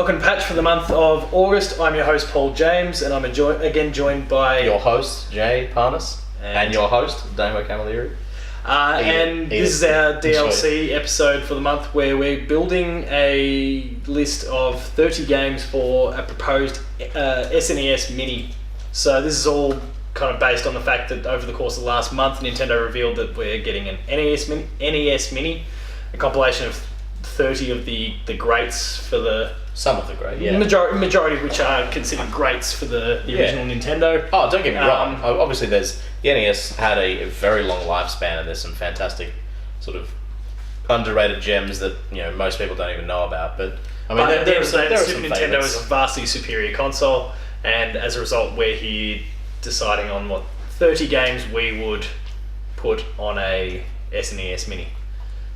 welcome patch for the month of August. I'm your host Paul James, and I'm again joined by your host Jay Parnas and your host Damo Camilleri. And this is our DLC episode for the month where we're building a list of 30 games for a proposed SNES Mini. So this is all kind of based on the fact that over the course of the last month, Nintendo revealed that we're getting an NES Mini, a compilation of 30 of the greats for the... Some of the great, yeah. Majority of which are considered greats for the original Nintendo. Oh, don't get me wrong. Obviously, the NES had a very long lifespan, and there's some fantastic sort of underrated gems that most people don't even know about. But I mean, there are some Super Nintendo is a vastly superior console, and as a result, we're here deciding on what 30 games we would put on a SNES Mini.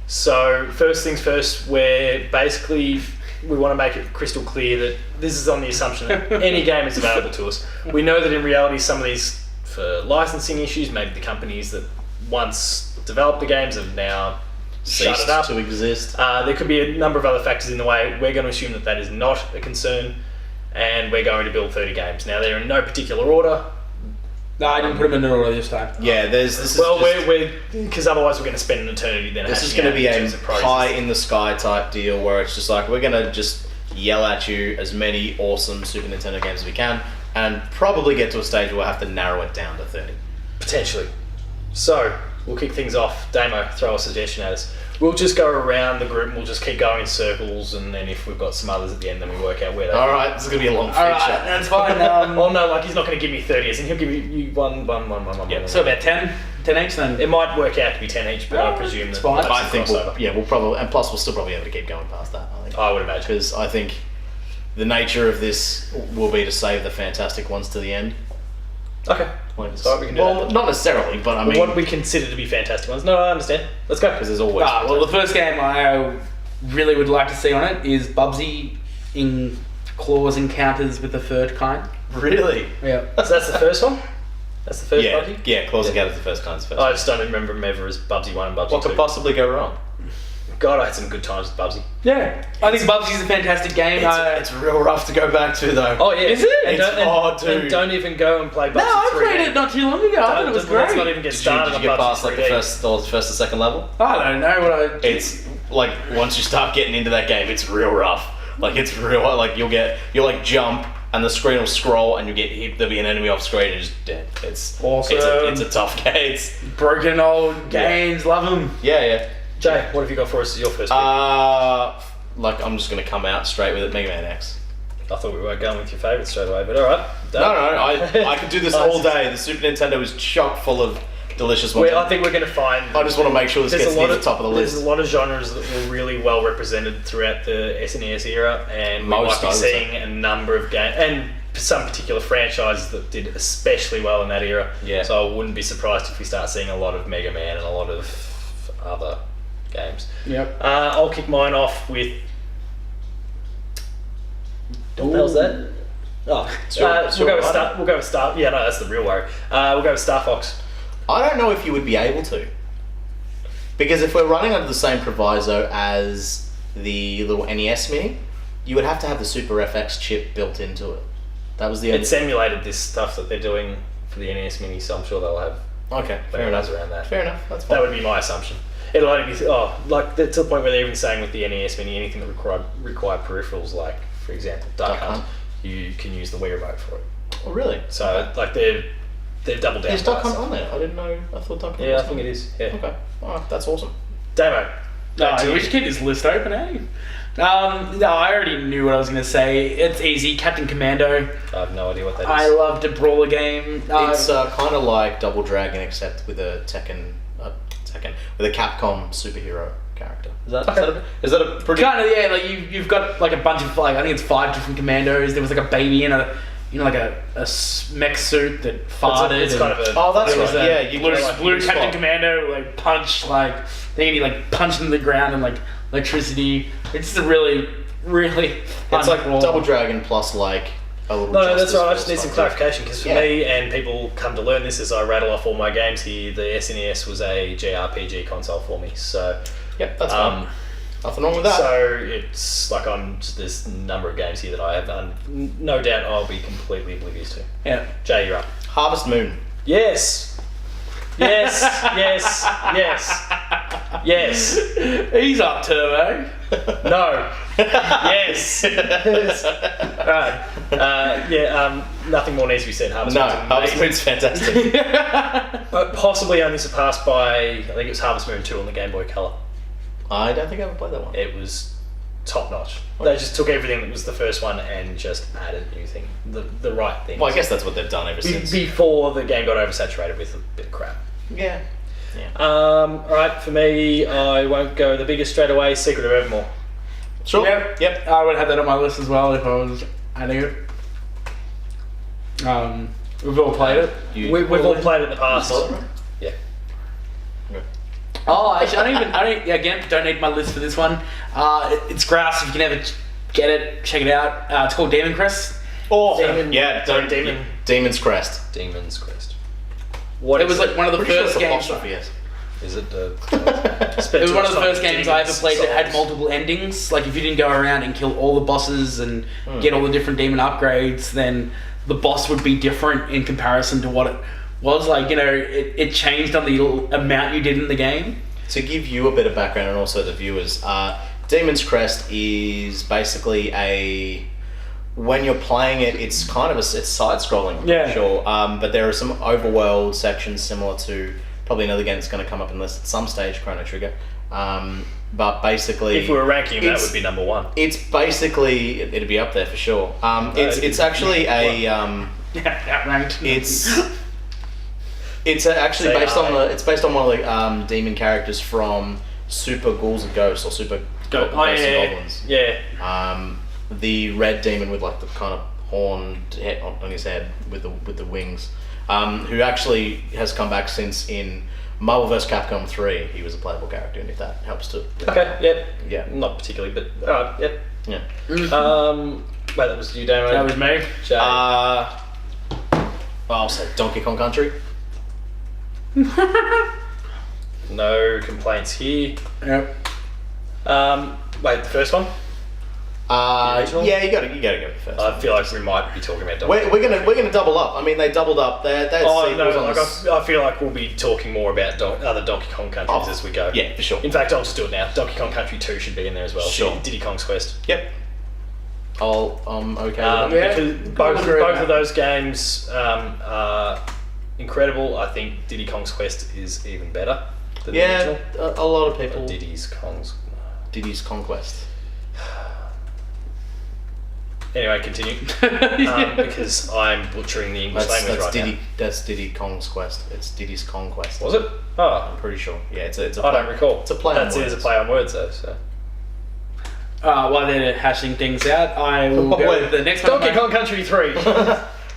So first things first, we want to make it crystal clear that this is on the assumption that any game is available to us. We know that in reality some of these, for licensing issues, maybe the companies that once developed the games have now shut it up to exist. There could be a number of other factors in the way. We're going to assume that is not a concern, and we're going to build 30 games. Now they're in no particular order. No, I didn't put them in order this time. Yeah, because otherwise we're going to spend an eternity then. This is going to be a pie in the sky type deal where it's just like we're going to just yell at you as many awesome Super Nintendo games as we can, and probably get to a stage where we'll have to narrow it down to 30. Potentially. So we'll kick things off. Damo, throw a suggestion at us. We'll just go around the group and we'll just keep going in circles, and then if we've got some others at the end, then we work out where they are. Alright, this is going to be a long feature. Alright, that's fine. Oh no, he's not going to give me 30, and he'll give you one. Yeah, so about 10 each then. It might work out to be 10 each, but I presume it's fine. I think we'll probably, and plus we'll still probably be able to keep going past that. I would imagine. Because I think the nature of this will be to save the fantastic ones to the end. Okay. So we can do that. Not necessarily, but I mean... what we consider to be fantastic ones. No, I understand. Let's go. Because there's always... the first game I really would like to see on it is Bubsy in Claws encounters with the third kind. Really? Yeah. So that's the first one? That's the first Bubsy? Yeah, Claws encounters the first kind. I just don't remember them ever as Bubsy 1 and Bubsy 2. What could possibly go wrong? God, I had some good times with Bubsy. Yeah. I think Bubsy's a fantastic game. It's real rough to go back to, though. Oh, yeah. Is it? And don't even go and play Bubsy 3D. No, I played it not too long ago. I thought it was great. Let's not even get started Did you get past like the first or second level? I don't know. It's like once you start getting into that game, it's real rough. Like it's real. Like you'll jump and the screen will scroll and you'll get hit. There'll be an enemy off screen and you're just dead. It's awesome. It's a tough game. It's broken old games. Love them. Yeah. Jay, what have you got for us as your first pick? I'm just gonna come out straight with it. Mega Man X. I thought we were going with your favourite straight away, but alright. No, I could do this all day. The Super Nintendo is chock full of delicious ones. I think we're going to find... I just want to make sure this gets near the top of the list. There's a lot of genres that were really well represented throughout the SNES era, and we might be seeing a number of games, and some particular franchises that did especially well in that era. Yeah. So I wouldn't be surprised if we start seeing a lot of Mega Man and a lot of other games. Yep. I'll kick mine off with... What the hell's that? We'll go with Star... Yeah, no, that's the real worry. We'll go with Star Fox. I don't know if you would be able to. Because if we're running under the same proviso as the little NES Mini, you would have to have the Super FX chip built into it. That was the only... It's emulated this stuff that they're doing for the NES Mini, so I'm sure they'll have... Okay, fair enough. Around that. Fair enough, that's fine. That would be my assumption. It'll only be... to the point where they're even saying with the NES Mini, anything that require peripherals, like, for example, Duck Hunt, you can use the Wii Remote for it. Oh, really? So, they've doubled down. Is Duck Hunt on there? I didn't know. I thought Duck Hunt was I think it is. Yeah. Okay. Oh, that's awesome. Damo. We should keep this list open, eh? No, I already knew what I was going to say. It's easy. Captain Commando. I have no idea what that is. I loved a brawler game. It's kind of like Double Dragon, except with a with a Capcom superhero character. Is that a pretty... Kind of, yeah. Like you've got like a bunch of I think it's 5 different commandos. There was like a baby in a mech suit that farted. It's kind of a... Oh, that's right. Yeah, you blue Captain Commando like punch they can be punched into the ground and like electricity. It's just a really it's like Double Dragon plus like a little... No, that's right. I just need some clarification because for me, and people come to learn this as I rattle off all my games here, the SNES was a JRPG console for me. So yep, that's fine. Nothing wrong with that. So it's like there's a number of games here that I have no doubt I'll be completely oblivious to. Yeah. Jay, you're up. Harvest Moon. Yes. Yes. Yes. Yes. Yes. He's up, Turbo. No. Yes. Right. Nothing more needs to be said. Harvest No, Moon's Harvest amazing. Moon's fantastic. But possibly only surpassed by, I think it was Harvest Moon 2 on the Game Boy Color. I don't think I ever played that one. It was top notch. They just took everything that was the first one and just added new thing, the right things. Well, I guess that's what they've done ever since. Before the game got oversaturated with a bit of crap. Yeah. Alright, for me, I won't go the biggest straight away, Secret of Evermore. Sure. Yep. I would have that on my list as well if I was adding it. We've all played it. We've all played it in the past. Yeah. Oh, actually, don't need my list for this one. It's grass. If you can ever get it, check it out. It's called Demon Crest. Oh, Demon. Demon's Crest. Demon's Crest. It was like one of the first games. Yes. Is it? It was one of the first games I ever played that had multiple endings. Like if you didn't go around and kill all the bosses and get all the different demon upgrades, then the boss would be different in comparison to what it was. Like, you know, it changed on the amount you did in the game. To give you a bit of background and also the viewers, Demon's Crest is basically when you're playing it, it's kind of it's side-scrolling, Yeah. sure. But there are some overworld sections similar to probably another game that's going to come up in this at some stage, Chrono Trigger. But basically, if we were ranking, that would be number one. It's basically it'd be up there for sure. It's actually Outranked. It's actually based on one of the demon characters from Super Ghouls and Ghosts or Super Ghosts and Goblins. Yeah. The red demon with like the kind of horned head on his head with the wings, who actually has come back since in Marvel vs. Capcom 3. He was a playable character, and if that helps to. Okay. Yep. Yeah. Not particularly, but yep. Yeah. Wait, that was you, Damo. That was me. Jay. I'll say Donkey Kong Country. No complaints here. Yep. Wait, the first one? original? Yeah, you gotta go with the first. I feel like we might be talking about Donkey We're gonna double up. I mean, they doubled up. They I feel like we'll be talking more about other Donkey Kong countries as we go. Yeah, for sure. In fact, I'll just do it now. Donkey Kong Country 2 should be in there as well. Sure. Diddy Kong's Quest. Yep. I'm okay with that. Because both of those games are incredible. I think Diddy Kong's Quest is even better than the original. A lot of people. Diddy's Conquest. Anyway, continue. Because I'm butchering the English language right now. That's Diddy Kong's Quest. It's Diddy's Conquest. Was it? Oh. I'm pretty sure. Yeah, it's a I don't recall. It's a play on words. It is a play on words though, so. While they're hashing things out, I will go with the next one. Donkey Kong Country 3.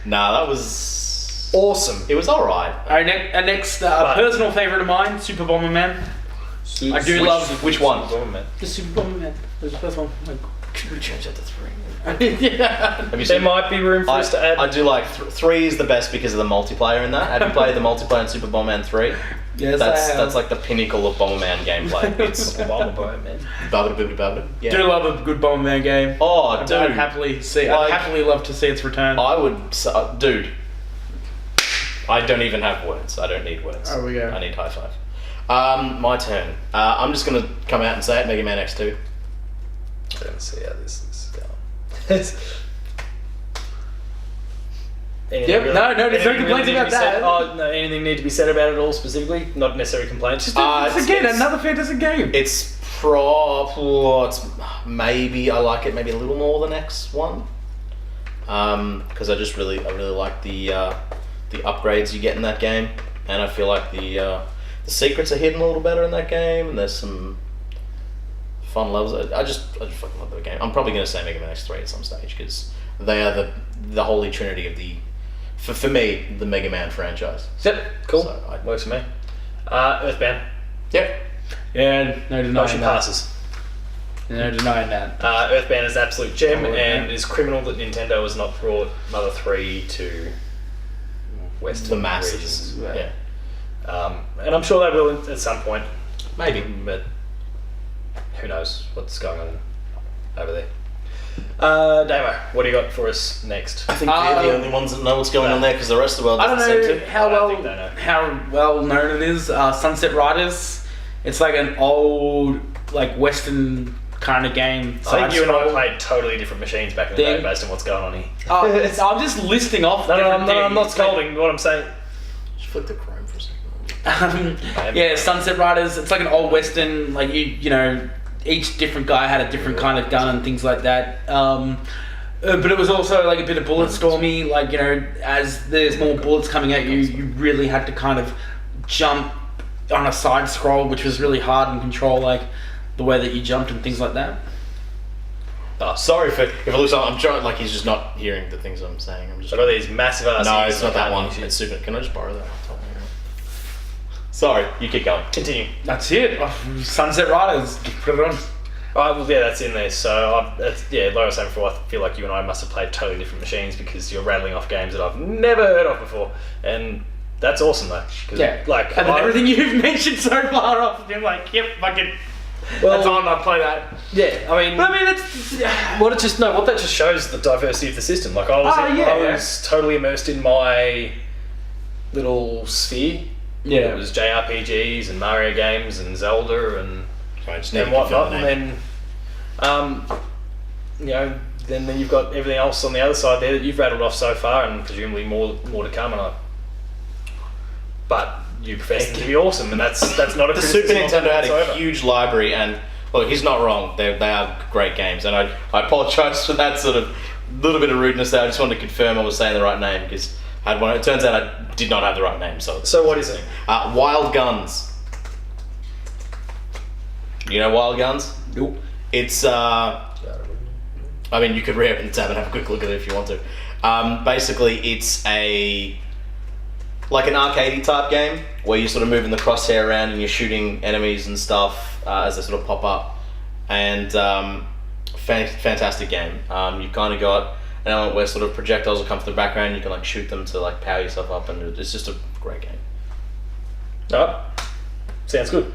Nah, that was awesome. It was alright. Our next personal favourite of mine, Super Bomberman. I do love... Which one? The Super Bomberman. That was the first one. Could we change that to 3? Yeah. There might be room for us to add. I do like 3 is the best because of the multiplayer in that. Have you played the multiplayer in Super Bomberman 3? Yes, that's like the pinnacle of Bomberman gameplay. It's Bomberman. Babba. Yeah. Do love a good Bomberman game. Oh, dude. I'd happily love to see its return. I would, dude. I don't even have words. I don't need words. There we go. I need high five. My turn. I'm just gonna come out and say it. Mega Man X2. Let's see how this is going. Yep. No, there's no complaints about that. No, anything need to be said about it all specifically? Not necessarily complaints. It's another fantastic game. It's maybe I like it maybe a little more than X1. Because I really like the upgrades you get in that game, and I feel like the secrets are hidden a little better in that game, and there's some fun levels. I just fucking love the game. I'm probably going to say Mega Man X3 at some stage because they are the holy trinity of for me, the Mega Man franchise. Yep, cool. So works for me. Earthbound. Yep. Yeah, no denying Motion that. passes. No denying that. Earthbound is an absolute gem, Oh, and it is criminal that Nintendo has not brought Mother 3 to Western The masses. regions. Yeah. And I'm sure they will at some point. Maybe. But who knows what's going on over there. Damo, what do you got for us next? I think they're the only ones that know what's going on there because the rest of the world I don't doesn't seem know to. how well known it is. Sunset Riders. It's like an old, like Western kind of game. I think you and I played totally different machines back in the day based on what's going on here. I'm just listing off. I'm not scolding. What I'm saying. Just flick the Chrome for a second. Yeah, Sunset Riders. It's like an old Western. Like you know, each different guy had a different kind of gun and things like that. But it was also like a bit of bullet stormy. Like, you know, as there's more bullets coming at you, you really had to kind of jump on a side scroll, which was really hard and control like the way that you jumped and things like that. Sorry if it looks like I'm trying, like he's just not hearing the things I'm saying. I'm just. I got these massive RCs. No, it's not that one. It's super. Can I just borrow that? Sorry, you keep going. Continue. That's it. Sunset Riders. Put it on. Well, yeah, that's in there. So, like I was saying before, I feel like you and I must have played totally different machines because you're rattling off games that I've never heard of before, and that's awesome though. Yeah. Like, and then everything you've mentioned so far off, you're like, yep, fucking. Well, that's on. I play that. Yeah, I mean, that's what that just shows the diversity of the system. Like I was totally immersed in my little sphere. Yeah, it was JRPGs and Mario games and Zelda and and whatnot, and then you know, then you've got everything else on the other side there that you've rattled off so far, and presumably more to come. But you profess them to be awesome, and that's not a the criticism. Super Nintendo had a huge library, and well, he's not wrong. They are great games, and I apologise for that sort of little bit of rudeness there. I just wanted to confirm I was saying the right name because I had one. It turns out I did not have the right name. So what is it? Wild Guns. You know Wild Guns? Nope. It's I mean, you could reopen the tab and have a quick look at it if you want to. Basically, it's like an arcadey type game where you're sort of moving the crosshair around and you're shooting enemies and stuff as they sort of pop up. And fantastic game. You've kind of got an element where sort of projectiles will come from the background. You can like shoot them to like power yourself up, and it's just a great game. Alright, sounds good.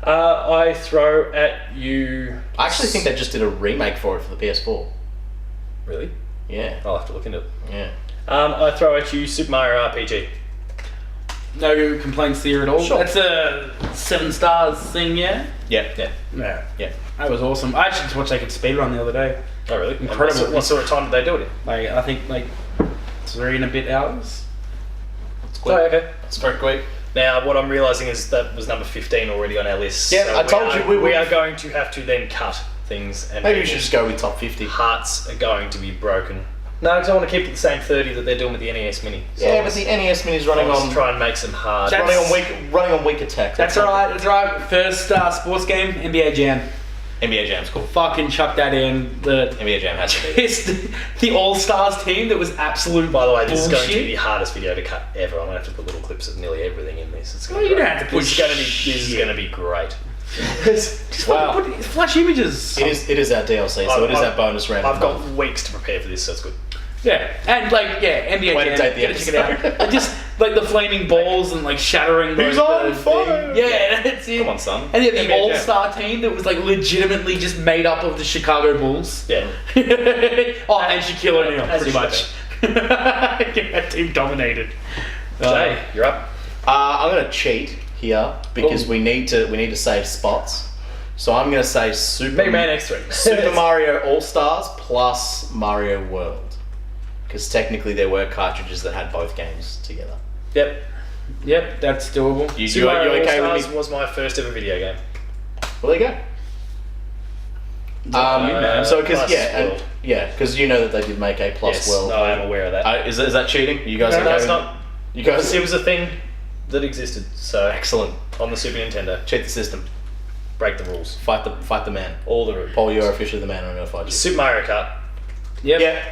I throw at you. I actually think they just did a remake for it for the PS4. Really? Yeah. I'll have to look into it. Yeah. I throw at you Super Mario RPG. No complaints there at all. Sure. That's a 7 stars thing, yeah? Yeah. Yeah. Yeah. Yeah. That was awesome. I actually just watched like a speedrun the other day. Oh really? Incredible. What sort of time did they do it in? Like, I think like 3 and a bit hours. It's quick. Oh, okay. It's very quick. Now, what I'm realising is that was number 15 already on our list. Yeah, so I told you we are going to have to then cut things. And Maybe we should just go with top 50. hearts are going to be broken. No, because I want to keep it the same 30 that they're doing with the NES Mini. So Yeah, but the NES Mini is running on try and make some hard. running on weaker tech. That's alright, that's right. First sports game, NBA Jam. NBA Jam's cool. Fucking chuck that in. The NBA Jam has to be. the All-Stars team that was absolute By the way, this bullshit. is going to be the hardest video to cut ever. I'm going to have to put little clips of nearly everything in this. It's going Well, to you don't have to put This is going to be great. Just Wow. put flash images. It is our DLC, so it is our bonus round. I've got weeks to prepare for this, so it's good. Yeah, and like NBA Way to Jam. date the Gotta check it out. And just like the flaming balls and like shattering. Who's on fire? Yeah, that's it. Come on, son. And yeah, the NBA Jam. All-Star team that was like legitimately just made up of the Chicago Bulls. Yeah. And Shaquille O'Neal, as pretty it much. That team dominated. Jay, you're up. I'm gonna cheat here because we need to save spots. So I'm gonna say Mega Man X3. Super Mario All Stars plus Mario World, because technically there were cartridges that had both games together. Yep, that's doable. Super Mario you okay All-Stars with me? was my first ever video game. Well, there you go. So because Plus World. because you know that they did make a plus Yes, world. no, I'm aware of that. Is that cheating? You guys No, okay? no, it's with not. it? You guys, It was a thing that existed. So excellent. on the Super Nintendo, Cheat the system. break the rules. Fight the man. All the rules. Paul, you're officially the man. I'm gonna fight you. Super Mario Kart. Yep.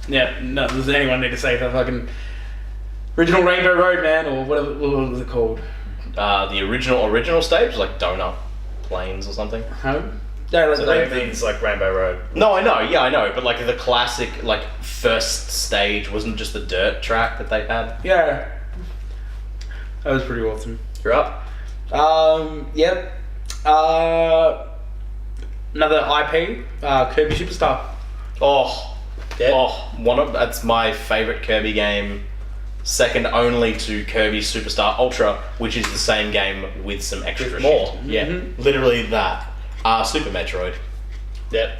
Yeah, no, does anyone need to say the fucking original Rainbow Road, man, or whatever, what was it called? The original stage was like Donut Plains or something. Huh? Yeah, So everything's like Rainbow Road. No, I know. Yeah, I know. But like the classic like first stage wasn't just the dirt track that they had. yeah. That was pretty awesome. You're up. Yep. Another IP, Kirby Superstar. That's my favourite Kirby game. Second only to Kirby Superstar Ultra, which is the same game with some extra more. shit. Yeah, literally that. Super Metroid. Yep.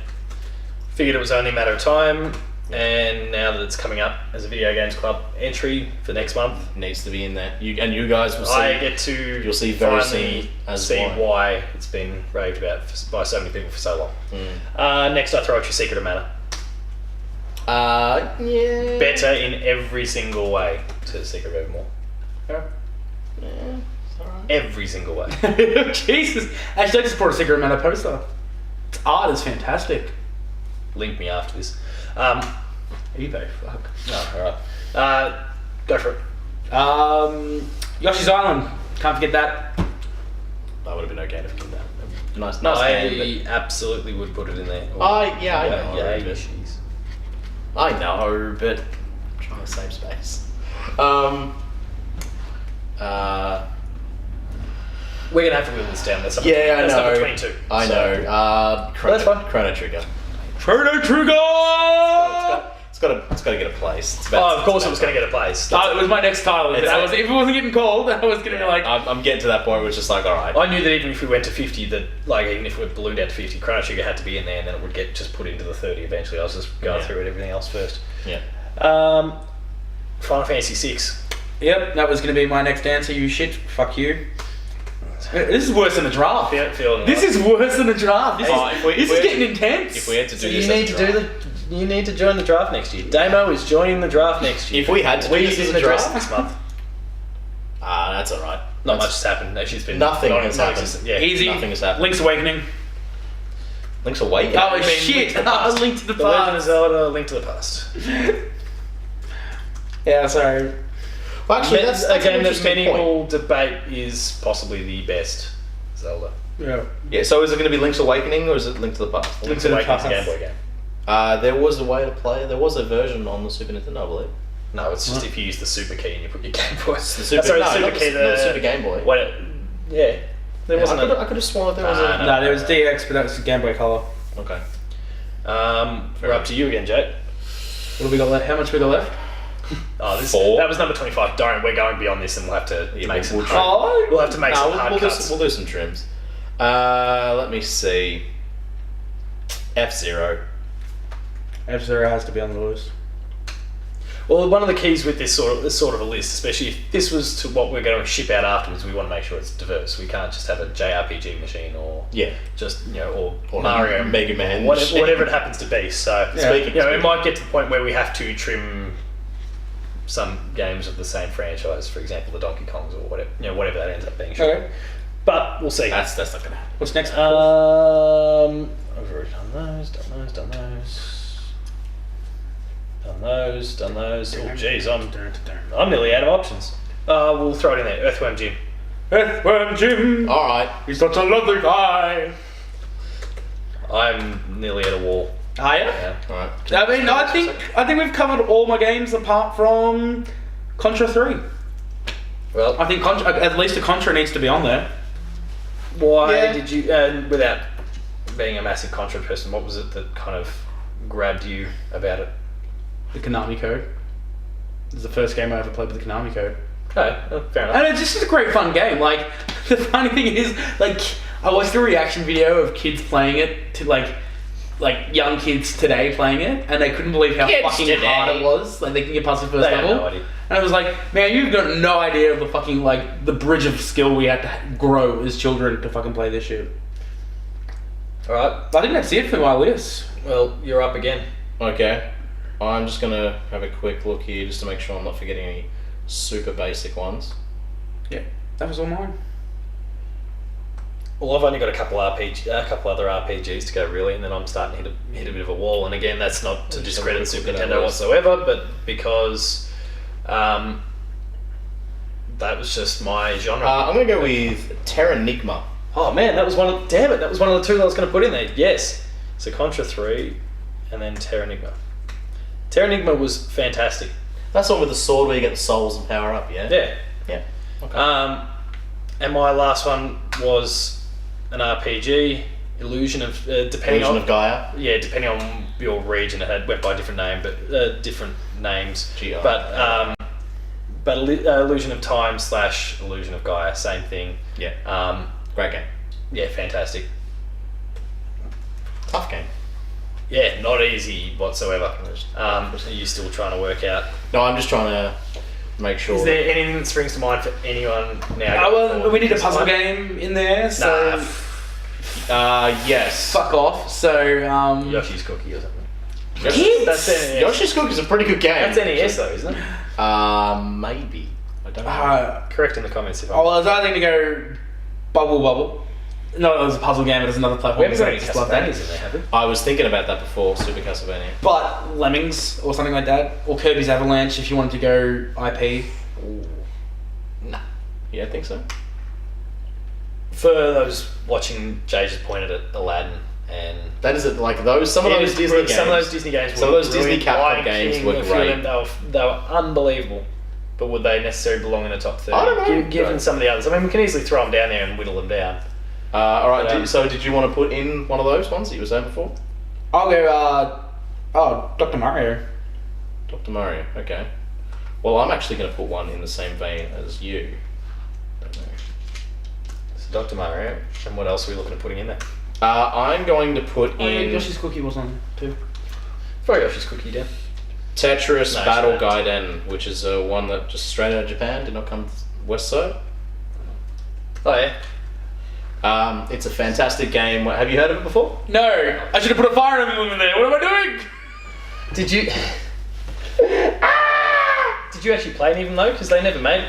Figured it was only a matter of time, and now that it's coming up as a Video Games Club entry for next month, Needs to be in there. You guys will see. I get to You'll see very finally soon as see why. why it's been raved about by so many people for so long. Next, I throw out your Secret of Mana. Yeah. Better in every single way to Secret of Evermore. Yeah, it's alright. Every single way. Jesus. Actually, I just brought a Secret of Mana poster. Its art is fantastic. Link me after this. eBay, fuck. No, alright. Go for it. Yoshi's Island. Can't forget that. That would have been okay to forget that. Nice I game. absolutely would put it in there. I know. Yeah, but- Yoshi's. I know, but I'm trying to save space. We're gonna have to whittle this down. That's Yeah, I that's know. number 22. I So, know. That's fine. Chrono Trigger. Chrono Trigger! It's got to get a place. It's about- Oh, of course it's it was about going to get a place. It was my next title. If It's- it wasn't getting called, I was going to be like... I'm getting to that point where it's just like, alright. I knew that even if we went to 50, that like even if we ballooned out to 50, Chrono Trigger had to be in there, and then it would get just put into the 30 eventually. I was just going through everything else first. Yeah. Final Fantasy 6. Yep, that was going to be my next answer, you shit. Fuck you. This is worse than a draft. This is worse than a draft. This is getting intense. If we had to do So this you need as a to do draft. you need to join the draft next year. Damo is joining the draft next year. If we had to do this as didn't a address draft? it this month. That's alright. Not much has happened. No, she's been Nothing not- has not happened. existent. Yeah. Easy. Nothing has happened. Link's Awakening. Link's Awakening. Oh, I mean, shit. Link to the Past. Link to the The Legend of Past. Zelda, Link to the Past. Yeah, sorry. Well, actually, that's a an game that interesting many point. will debate is possibly the best Zelda. Yeah. Yeah, so is it going to be Link's Awakening or is it Link to the Past? Link's to the Awakening is a Past. Game Boy game. There was a way to play. There was a version on the Super Nintendo, I believe. No, it's just if you use the Super Key and you put your Game Boy. The Super, Sorry, the no, Super not Key. the, not the Super Game Boy. Yeah. There wasn't I could have sworn that there was Nah, a. No, there was DX, but that was Game Boy Color. Okay. We're up to you again, Jake. What have we got left? How much we got left? Oh, this 4. that was number 25. Don't. We're going beyond this, and we'll have to make some. we'll hard- We'll have to make No, some hard cuts. we'll do some trims. Let me see. F-Zero. F-Zero has to be on the list. Well, one of the keys with this sort of a list, especially if this was to what we're going to ship out afterwards, we want to make sure it's diverse. We can't just have a JRPG machine or Yeah. just or Or Mario, Mega Man or whatever, machine. whatever it happens to be. So Speaking- it might get to the point where we have to trim some games of the same franchise, for example, the Donkey Kongs or whatever, whatever that ends up being. Sure. Okay. But we'll see. That's not going to happen. What's next? I've already done those. Oh, geez, I'm nearly out of options. We'll throw it in there. Earthworm Jim. Earthworm Jim. Alright. He's such a lovely guy. I'm nearly at a wall. Are you? Yeah. Alright. I mean, I think we've covered all my games apart from Contra 3. Well, I think at least a Contra needs to be on there. why Yeah. did you, without being a massive Contra person, what was it that kind of grabbed you about it? The Konami code. This is the first game I ever played with the Konami code. Okay, fair enough. And it's just a great fun game. Like, the funny thing is, like, I watched a reaction video of kids playing it to, like young kids today playing it, and they couldn't believe how Kids fucking today. hard it was. Like, they can get past the first They have level. no idea. And I was like, man, you've got no idea of the fucking, like, the bridge of skill we had to grow as children to fucking play this shit. Alright, I think that's it for my list. well, you're up again. Okay. I'm just going to have a quick look here just to make sure I'm not forgetting any super basic ones. Yeah, that was all mine. Well, I've only got a couple other RPGs to go really, and then I'm starting to hit a bit of a wall. And again, that's not to Just discredit have a Super quick look at Nintendo that list. whatsoever, but because that was just my genre. I'm going to go with Terranigma. Oh man, that was one of the two that I was going to put in there. Yes, so Contra 3, and then Terranigma. Terranigma was fantastic. That's the one with the sword where you get the souls and power up, yeah? Yeah. Yeah. Okay. And my last one was an RPG. Illusion of depending Illusion on of Gaia. Yeah, depending on your region, it went by a different name, but different names. GI. But Illusion of Time / Illusion of Gaia, same thing. Yeah. Great game. Yeah, fantastic. Tough game. Yeah, not easy whatsoever. Are you still trying to work out? No, I'm just trying to make sure. Is there anything that springs to mind for anyone now? Well, we need a puzzle game in there, so... Yes. Fuck off. So, Yoshi's Cookie or something. Kids? Yoshi's Cookie is a pretty good game. That's NES though, isn't it? Maybe. I don't know. Correct in the comments if I was either going to go Bubble. No, it was a puzzle game, it was another platform. We haven't got any Castlevanias in there, have we? I was thinking about that before, Super Castlevania. But Lemmings or something like that, or Kirby's Avalanche if you wanted to go IP. Nah. Yeah, I think so. For those watching, Jay just pointed at Aladdin, and That is it. Like those, some of those Disney games. Some of those Disney games. Some of those Disney Capcom Lion games King, were a few of great. them, they were unbelievable. But would they necessarily belong in the top 30? I don't know. Given some of the others, I mean, we can easily throw them down there and whittle them down. All right. But, So, did you want to put in one of those ones that you were saying before? I'll go, Dr. Mario. Dr. Mario. Okay. Well, I'm actually going to put one in the same vein as you. Don't know. So Dr. Mario, and what else are we looking at putting in there? I'm going to put in Yoshi's Cookie was on there too. Throw Yoshi's Cookie down. Tetris No, Battle she won't. Gaiden, which is one that just straight out of Japan, did not come west side. Oh yeah. It's a fantastic game. Have you heard of it before? No, I should have put a Fire Emblem in there. What am I doing? Did you? Did you actually play any of them though? Because they never made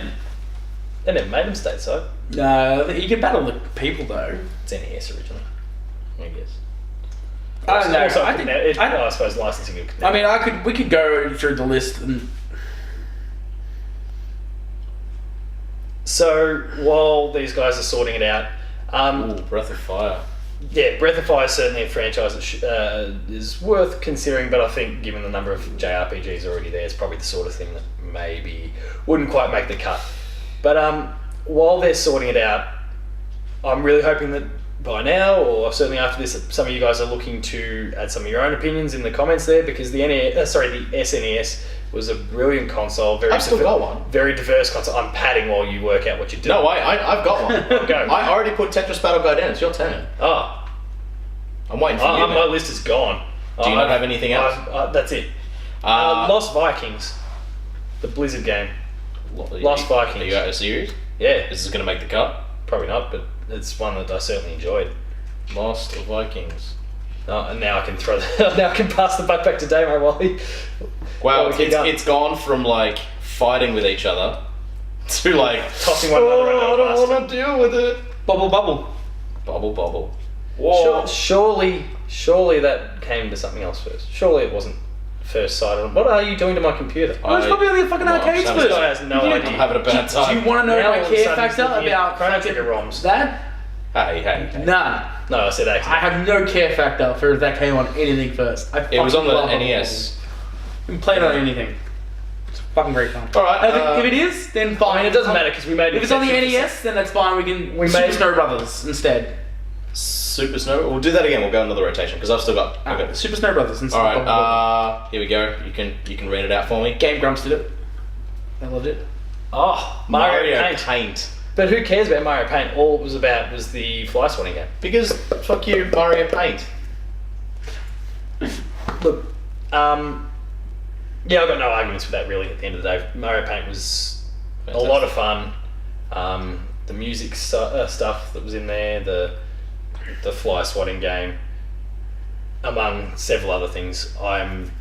them stateside. No, you can battle the people though. It's NES originally, I guess. I don't know. Also, I I suppose licensing. We could go through the list and. So while these guys are sorting it out, Breath of Fire. yeah, Breath of Fire is certainly a franchise that is worth considering. But I think, given the number of JRPGs already there, it's probably the sort of thing that maybe wouldn't quite make the cut. But while they're sorting it out, I'm really hoping that by now, or certainly after this, some of you guys are looking to add some of your own opinions in the comments there, because the SNES was a brilliant console. I've still got one. Very diverse console. I'm padding while you work out what you're doing. No, I've got one. Go. I already put Tetris Battle Gaiden. It's your turn. Oh, I'm waiting for you. my list is gone. Do you not have anything else? That's it. Lost Vikings, the Blizzard game. Lost Vikings. Are you out of series? Yeah, Is this going to make the cut? probably not, but it's one that I certainly enjoyed. Lost Vikings. And now I can now I can pass the buck back to Damo while he. Wow, while we keep going. it's gone from like fighting with each other to like Tossing one another under the I bus. don't want to deal with it. Bubble. Bubble. Whoa. Surely that came to something else first. Surely it wasn't first sight. What are you doing to my computer? Well, it's probably only a fucking arcades I'm first. This guy has no I'm idea. having a bad Do time. you want to know Now my all of a care sudden factor he's looking at about Chrono fucking Trigger ROMs. that? Hey. None. No, I said I actually. have no care factor for if that came on anything first. It was on the fucking love NES. You can play it on anything. It's fucking great fun. All right. If it is, then fine. I mean, it doesn't matter because we made. If it's on the NES, then that's fine. We made- Super Snow Brothers instead. Super Snow. We'll do that again. We'll go another rotation because I've still got. Okay. Super Snow Brothers instead. All right. Here we go. You can read it out for me. Game Grumps did it. I loved it. Oh, Mario Paint. But who cares about Mario Paint? All it was about was the fly swatting game. Because fuck you, Mario Paint. Look, yeah, I've got no arguments with that really. At the end of the day, Mario Paint was Fantastic. a lot of fun. The music stuff that was in there, the fly swatting game, among several other things. I'm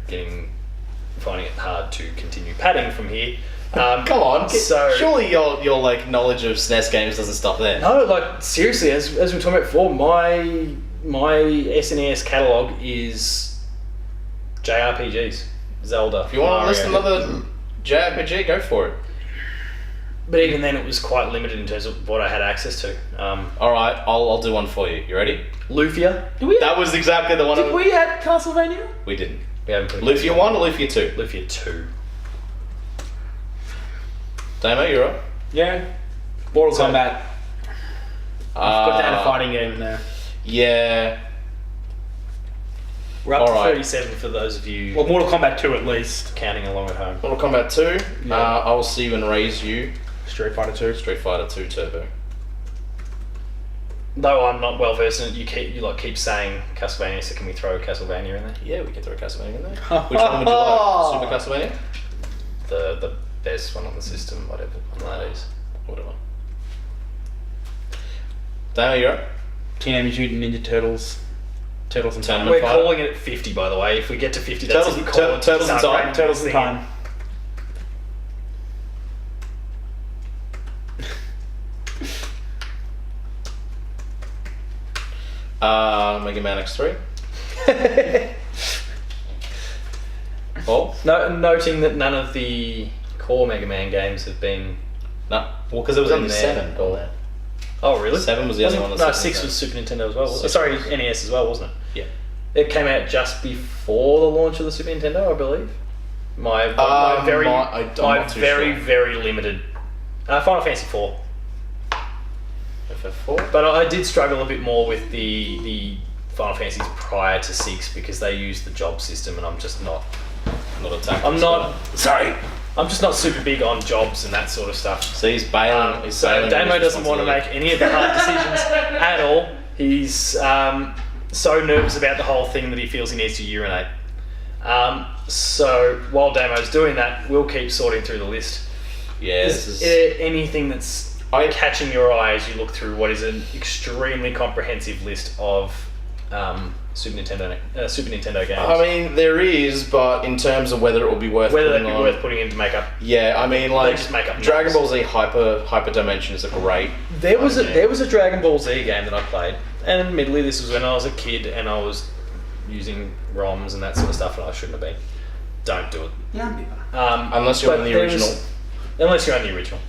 finding it hard to continue padding from here. Come on. So surely your like knowledge of SNES games doesn't stop there. no, like seriously, as we were talking about before, my SNES catalog is JRPGs, Zelda. If you want to Mario. list another JRPG, go for it. But even then, it was quite limited in terms of what I had access to. All right, I'll do one for you. You ready? Lufia. That was exactly the one. Did we add Castlevania? We didn't. We haven't put Lufia 1 or Lufia 2? Lufia 2. Damo, you're up. Yeah. Mortal So- Kombat. I've got to add a fighting game in there. Yeah. We're up to Alright. 37 for those of you Well, Mortal Kombat 2 at least. counting along at home. Mortal Kombat 2. Yeah. I will see you and raise you. Street Fighter 2. Street Fighter 2 Turbo. Though I'm not well versed in it, you keep saying Castlevania, so can we throw Castlevania in there? Yeah, we can throw Castlevania in there. Which one would you like? Super Castlevania? The best one on the system, whatever one that is. Whatever. Damo, you're up. Teenage Mutant Ninja Turtles. Turtles in Time. Tournament We're fighter. calling it at 50, by the way. If we get to 50, that's Turtles- what we call it. Turtles in Start Time. rating Turtles in this Time. Mega Man X3. Paul? No, noting that none of the core Mega Man games have been... No. Well, because it was only In there. 7. Paul. Oh, really? 7 was the only one No, that's 6 Super was Super Nintendo as well. wasn't it? 6 Sorry, was. NES as well, wasn't it? Yeah. It came out just before the launch of the Super Nintendo, I believe. My very, I'm not too sure. very limited... Final Fantasy 4. FF4? But I did struggle a bit more with the Final Fantasies prior to 6 because they used the job system, and I'm just not. Not a tactics I'm not. guy. Sorry. I'm just not super big on jobs and that sort of stuff. So he's bailing. He's So bailing Damo on his doesn't want to make responsibility. any of the hard decisions at all. He's so nervous about the whole thing that he feels he needs to urinate. So while Damo's doing that, we'll keep sorting through the list. Yeah, Is this there is. anything that's I- catching your eye as you look through what is an extremely comprehensive list of Super Nintendo games? I mean, there is, but in terms of whether it will be worth Whether they'd putting be on, worth putting in to make up. yeah, I mean, like just make up Dragon numbers. Ball Z Hyper Dimension is a great. There was a game. Dragon Ball Z game that I played, and admittedly this was when I was a kid and I was using ROMs and that sort of stuff, and I shouldn't have been. Don't do it. Unless you're But on the there original. Unless you're on the original.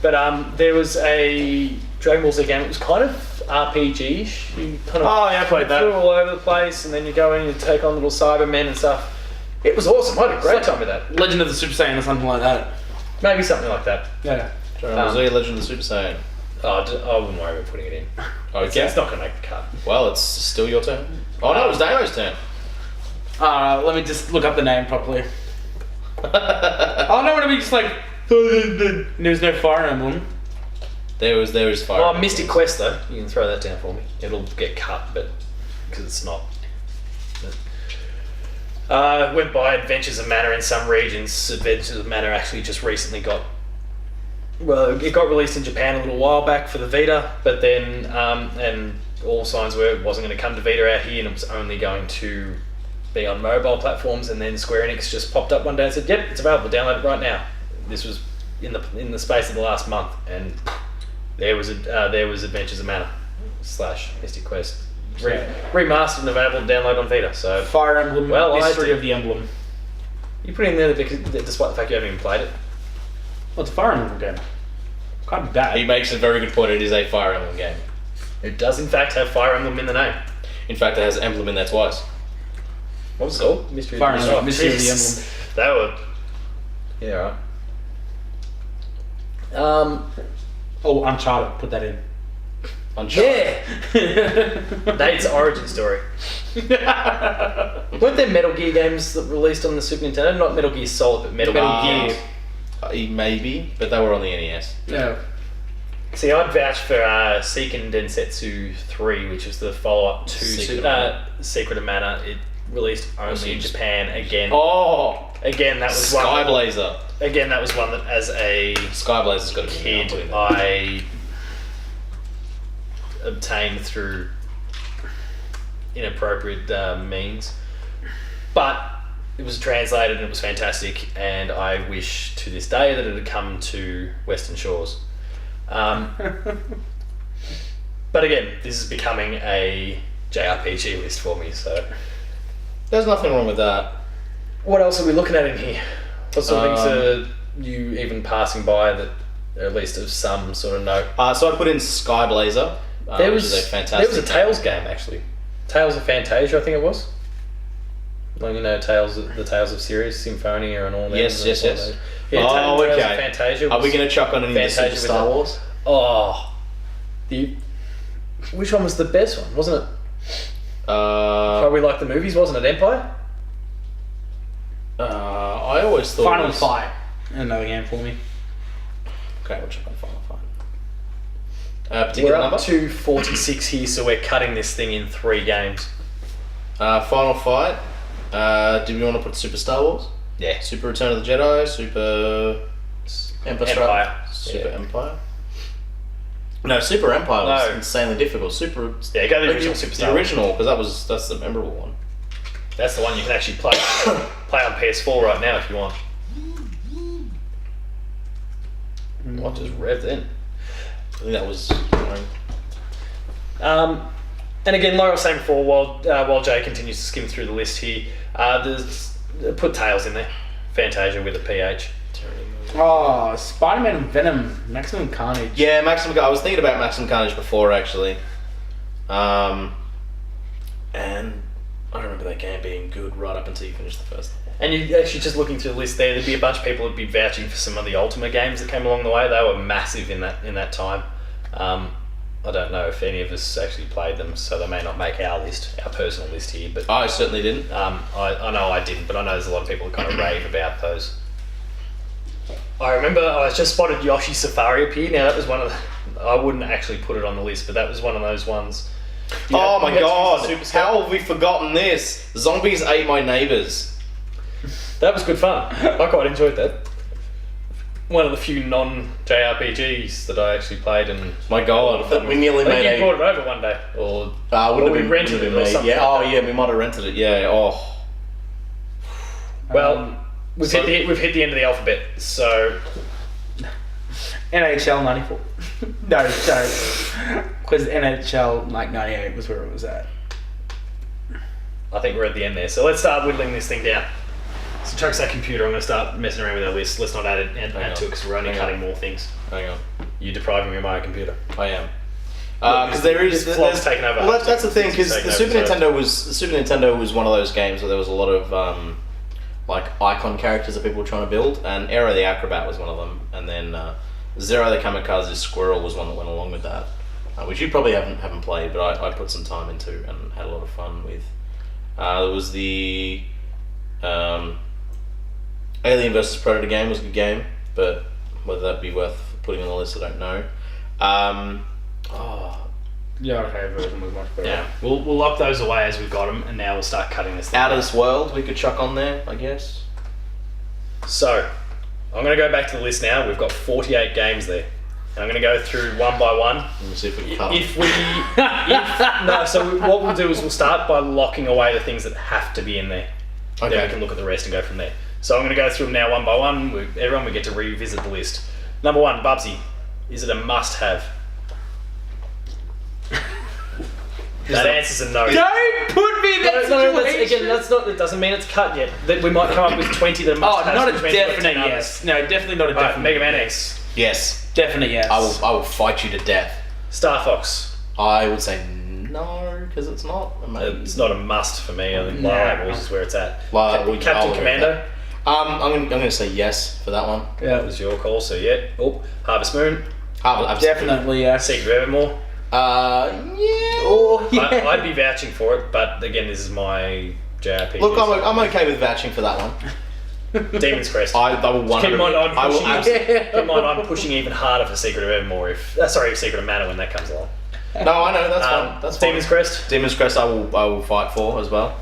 But there was a Dragon Ball Z game. It was kind of RPG-ish. You kind of Oh, yeah, I played that. flew all over the place, and then you go in and take on little Cybermen and stuff. It was awesome. I had a great time with that. Legend of the Super Saiyan or something like that. Maybe something like that. Yeah. Dragon Ball Z Legend of the Super Saiyan. I wouldn't worry about putting it in. Okay. It's not going to make the cut. Well, it's still your turn. Oh no, it was Damo's turn. Let me just look up the name properly. I don't want to be just like. There's no Fire Emblem. There was Fire. Well, Emblem. Mystic Quest though, you can throw that down for me. It'll get cut, but because it's not. Went by Adventures of Mana in some regions. Adventures of Mana actually just recently got. Well, it got released in Japan a little while back for the Vita, but then and all signs were it wasn't going to come to Vita out here, and it was only going to be on mobile platforms. And then Square Enix just popped up one day and said, "Yep, it's available. Download it right now." This was in the space of the last month, and there was Adventures of Mana / Mystic Quest remastered and available to download on Vita. So Fire Emblem. Well, I Mystery did. of the Emblem. you put it in there because, despite the fact you haven't even played it. Well, it's a Fire Emblem game. Can't be bad. He makes a very good point. It is a Fire Emblem game. It does in fact have Fire Emblem in the name. In fact, it has emblem in there twice. What was it called? Mystery Fire of the Emblem, Oh, Mystery of the Jesus. They were. Yeah, right. Oh, Uncharted. Put that in. Uncharted. Yeah. Nate's origin story. Weren't there Metal Gear games that released on the Super Nintendo? Not Metal Gear Solid, but Metal Gear. Maybe, but they were on the NES. Yeah. See, I'd vouch for Seiken Densetsu 3, which was the follow-up to Secret of Mana. It released only in Japan. Again, again that was one. Skyblazer. Again, that was one that, as a Skyblazer's got to be kid, I obtained through inappropriate means, but it was translated and it was fantastic, and I wish to this day that it had come to Western Shores. But again, this is becoming a JRPG list for me, so There's nothing wrong with that. what else are we looking at in here? What sort of things are you even passing by that are at least of some sort of note? So I put in Skyblazer, There which was is a fantastic There was a Tales game actually. Tales of Fantasia, I think it was. Like, you know, the Tales of Sirius, Symphonia, and all that. Yes. Yeah, Tales of Okay. Fantasia. Are we going to chuck on any of the Fantasia Super with Star the- Wars? Oh, which one was the best one? Wasn't it? Probably like the movies, wasn't it? Empire? I always thought Final Fight. Another game for me. Okay, we'll check on Final Fight. We're Particular up number? to 46 here, so we're cutting this thing in 3 games. Final Fight. Do we want to put Super Star Wars? Yeah. Super Return of the Jedi? Super Empire. Super Yeah. Empire? No, Super Empire was No. insanely difficult. Super... Yeah, go the original Super Star The Wars. original, because that's the memorable one. That's the one you can actually play on PS4 right now if you want. What just revved in? I think that was... And again, like I was saying before, while Jay continues to skim through the list here, put Tails in there. Fantasia with a PH. Oh, Spider-Man and Venom, Maximum Carnage. Yeah, I was thinking about Maximum Carnage before, actually. And I remember that game being good right up until you finished the first level. And you actually just looking through the list there, there'd be a bunch of people who'd be vouching for some of the Ultimate games that came along the way. They were massive in that time. I don't know if any of us actually played them, so they may not make our personal list here. But I certainly didn't. I know I didn't, but I know there's a lot of people who kind of rave about those. I remember I just spotted Yoshi Safari appear. Now that was one of the, I wouldn't actually put it on the list, but that was one of those ones. Oh my god, how have we forgotten this? Zombies ate my neighbours. That was good fun. I quite enjoyed that. One of the few non-JRPGs that I actually played, and My god, we nearly I think made you brought it over one day, or we rented it or something. Yeah, oh yeah, we might have rented it. Yeah, oh. Well, we've hit the end of the alphabet, so NHL 94. No, because NHL like 98 was where it was at. I think we're at the end there. So let's start whittling this thing down. So Chuck's that computer. I'm going to start messing around with our list. Let's not add to it because we're only cutting more things. Hang on. You're depriving me of my computer. I am. Because there's taken over. Well, that's the thing. Because the Super Nintendo was one of those games where there was a lot of like icon characters that people were trying to build, and Aero the Acrobat was one of them, and then Zero the Kamikaze Squirrel was one that went along with that, which you probably haven't played, but I put some time into and had a lot of fun with. There was the Alien vs Predator game was a good game, but whether that'd be worth putting on the list, I don't know. Yeah, okay, version was much better. Yeah, we'll lock those away as we've got them, and now we'll start cutting this thing. Out of This World we could chuck on there, I guess. So, I'm going to go back to the list now. We've got 48 games there. And I'm going to go through one by one. Let me see if we can cut them. So what we'll do is we'll start by locking away the things that have to be in there. Okay. Then we can look at the rest and go from there. So I'm going to go through them now one by one. Everyone, we get to revisit the list. Number 1, Bubsy. Is it a must-have? That answer's a no. Don't put me in that situation! That doesn't mean it's cut yet. That we might come up with 20 that are must-haves. Not a which means we've got definite 10 yes. No, definitely not a others. definite. Mega Man X. Yes. Definite yes. I will fight you to death. Star Fox. I would say no, because it's not. It's not a must for me. I think No. Lion Wars is where it's at. I'll Captain Commando. I'm going to say yes for that one. Yeah, it was your call. So yeah. Oh, Harvest Moon. Definitely yes. Secret of Evermore. Yeah. Oh, yeah. I'd be vouching for it, but again, this is my JRPG. Look, I'm okay with vouching for that one. Demon's Crest. I will want Keep in mind, to. I'm pushing even harder for Secret of Evermore. Secret of Mana when that comes along. No, I know that's fine. That's fine. Demon's Crest. Demon's Crest, I will fight for as well.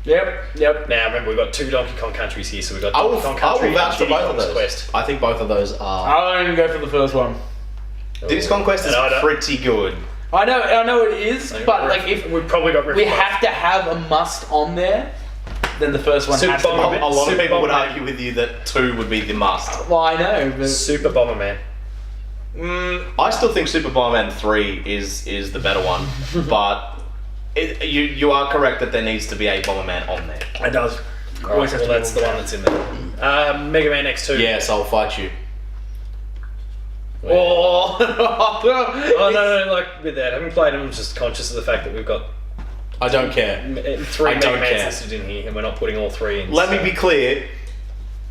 Yep. Now remember, we've got 2 Donkey Kong countries here, so we've got I Donkey will Kong Country and vouch for Diddy both of Kong's those. Quest. I think both of those are. I'll only go for the first one. Diddy's Kong Quest is pretty good. I know it is, but like if we've probably got we have to have a must on there, then the first one has to be. A lot of people would Bomberman. argue with you that 2 would be the must. Well, I know, but Super Bomberman. I still think Super Bomberman 3 is the better one, but you are correct that there needs to be a Bomberman on there. it does. Alright, well, that's the one that's in there. Mega Man X2. Yes, I'll fight you. Oh, no, like with that, having played them, I'm just conscious of the fact that we've got I don't care. 3 I Mega don't Mans care. listed in here, and we're not putting all 3 in. Let me be clear.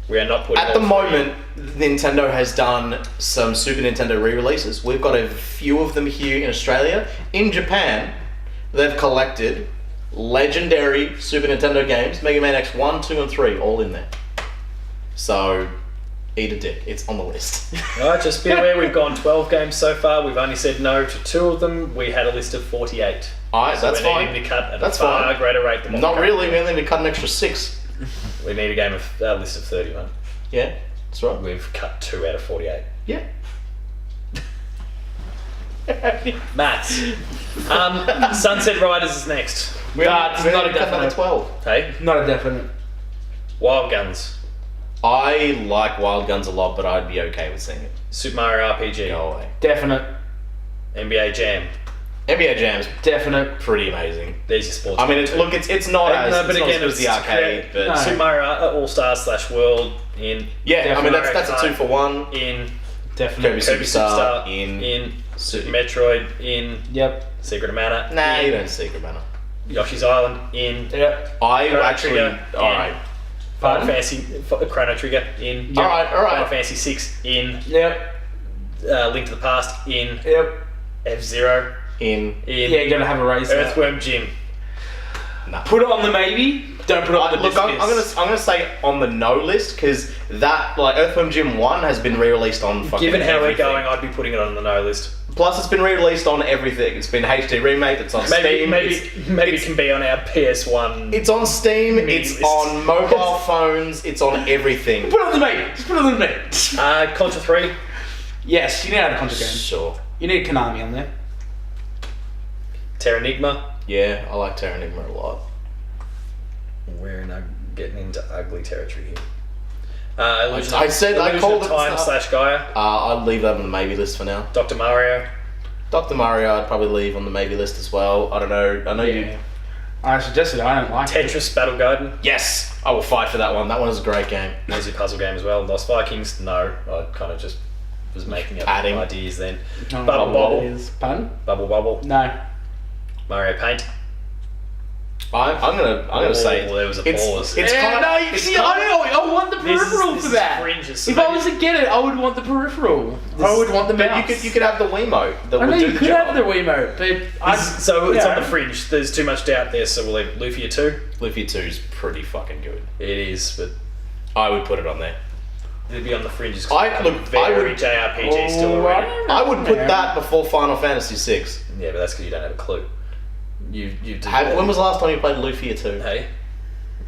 We are not putting At all the 3 moment, Nintendo has done some Super Nintendo re-releases. We've got a few of them here in Australia. In Japan, they've collected legendary Super Nintendo games, Mega Man X 1, 2, and 3, all in there. So, eat a dick. It's on the list. Alright, just be aware we've gone 12 games so far. We've only said no to 2 of them. We had a list of 48. Alright, so that's we're fine. needing to cut at That's a far fine. greater rate than what Not we're really, we currently only need to cut an extra 6. doing. We need a list of 31. Yeah, that's right. We've cut 2 out of 48. Yeah. Maths. Sunset Riders is next. We're Nah, it's not a cut another definite. 12. Hey, Not a definite. Wild Guns, I like Wild Guns a lot, but I'd be okay with seeing it. Super Mario RPG, Go away. Definite. NBA Jam. NBA Jam's Definite. pretty amazing. There's your sports. I mean, it's not as no, but it's not again, as good as the arcade, but No. Super Mario All Stars / World in. yeah, I mean Mario that's a Kart 2 for 1. In Definite. Kirby Kirby Superstar Superstar in Super Metroid in Yep. Secret of Mana. Nah, in you don't Secret Mana. Yoshi's Island in Yep. I Chrono actually Trigger alright. Final Fantasy Chrono Trigger in Alright, Final alright. Fantasy 6 in Yep. Link to the Past in Yep. F-Zero In in Yeah, you're gonna have a race. there. Earthworm Jim. nah. Put it on the maybe. Don't put it on the Look, I'm gonna say on the no list because that like Earthworm Jim 1 has been re-released on fucking Given how everything. we're going, I'd be putting it on the no list. Plus, it's been re-released on everything. It's been HD remade. It's on Steam. Maybe it's, it can be on our PS1. it's on Steam. Mini It's list. on mobile phones. It's on everything. Put it on the maybe. Just put it on the maybe. Contra 3. Yes, you need to have a Contra game. Sure. You need Konami on there. Terranigma. Yeah, I like Terranigma a lot. We're getting into ugly territory here. Illusion I said I Illusion called of it Time stuff. / Gaia. I'd leave that on the maybe list for now. Dr. Mario. Dr. Mario, I'd probably leave on the maybe list as well. I don't know. I know you. I suggested I don't like it. Tetris Battle Garden. Yes, I will fight for that one. That one is a great game. Easy puzzle game as well. Lost Vikings. No, I kind of just was making up Adding. ideas then. Oh, Bubble Bobble. Pardon? Bubble Bubble. No. Mario Paint. I'm gonna say there was a it's pause. it's Yeah, kind no, of you see, I want the peripheral this for is that. fringes. If I was to get it, I would want the peripheral. I would want the But mouse. you could have the Wiimote that I know would do you the could job. have the Wiimote, but So it's on yeah. the fringe. There's too much doubt there, so we'll leave Lufia 2. Lufia 2 is pretty fucking good. It is, but I would put it on there. it'd be on the fringes. I very would- JRPG still Oh, already. I would put that before Final Fantasy 6. Yeah, but that's because you don't have a clue. You When was the last time you played Lufia 2? Hey,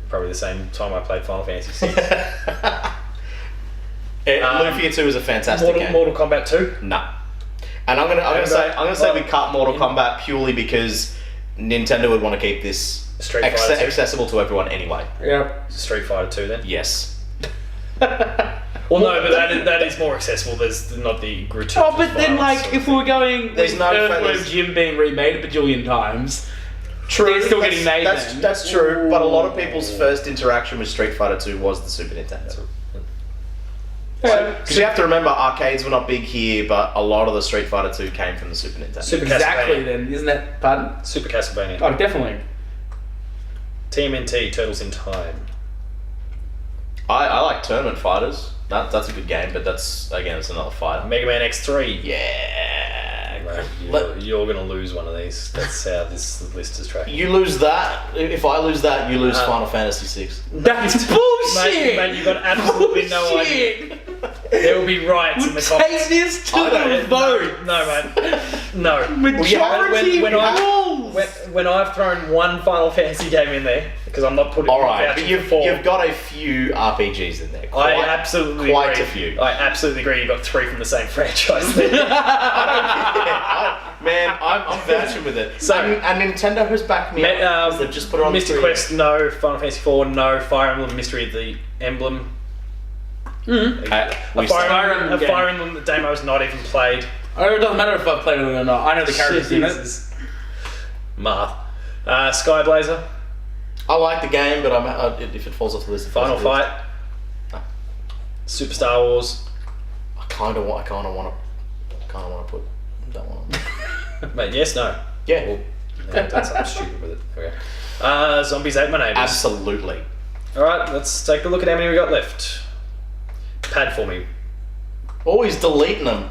probably the same time I played Final Fantasy 6. Lufia 2 is a fantastic game. Mortal Kombat 2. Nah. And I'm gonna say we cut Mortal Kombat purely because Nintendo would want to keep this Street Fighter 2. accessible to everyone anyway. Yep. Street Fighter 2 then. Yes. Well, no, but that is more accessible. There's not the gratuitous. Oh, but then, violence like, sort of if we were going There's with no Earthworm feathers. Jim being remade a bajillion times, True. They're still getting made That's, then. that's true, but a lot of people's first interaction with Street Fighter 2 was the Super Nintendo. Because you have to remember, arcades were not big here, but a lot of the Street Fighter 2 came from the Super Nintendo. Super exactly Castlevania. then, isn't that, pardon? Super Castlevania. Oh, definitely. TMNT, Turtles in Time. I like Tournament Fighters. That's a good game, but that's, again, it's another fighter. Mega Man X3. Yeah. Mate, you're going to lose one of these. That's how this list is tracking. You lose that. If I lose that, you lose Final Fantasy 6. That's bullshit! Mate, you've got absolutely no idea. There will be riots in the Take comments. this to I don't the vote! No, mate. No. Majority rules! When I've thrown one Final Fantasy game in there, because I'm not putting Alright, but vouching you've for four. got a few RPGs in there. I absolutely quite agree. a few. I absolutely agree. You've got 3 from the same franchise there. Man, I'm vouching with it. So- and Nintendo has backed me up. 'Cause they've just put it on Mystic 3. Quest, no. Final Fantasy 4, no. Fire Emblem Mystery of the Emblem. Mm-hmm. A Fire Emblem that Damo has not even played. Oh, it doesn't matter if I've played it or not. I know the characters in it. Jesus. Math. Skyblazer. I like the game, but if it falls off the list, it falls Final off the list. Fight. Super Star Wars. I kind of want to put that one on. Mate, yes, no. Yeah. Well, no, I've done something stupid with it. Okay. Zombies Ate My Neighbours. Absolutely. Alright, let's take a look at how many we got left. Pad for me. Always deleting them.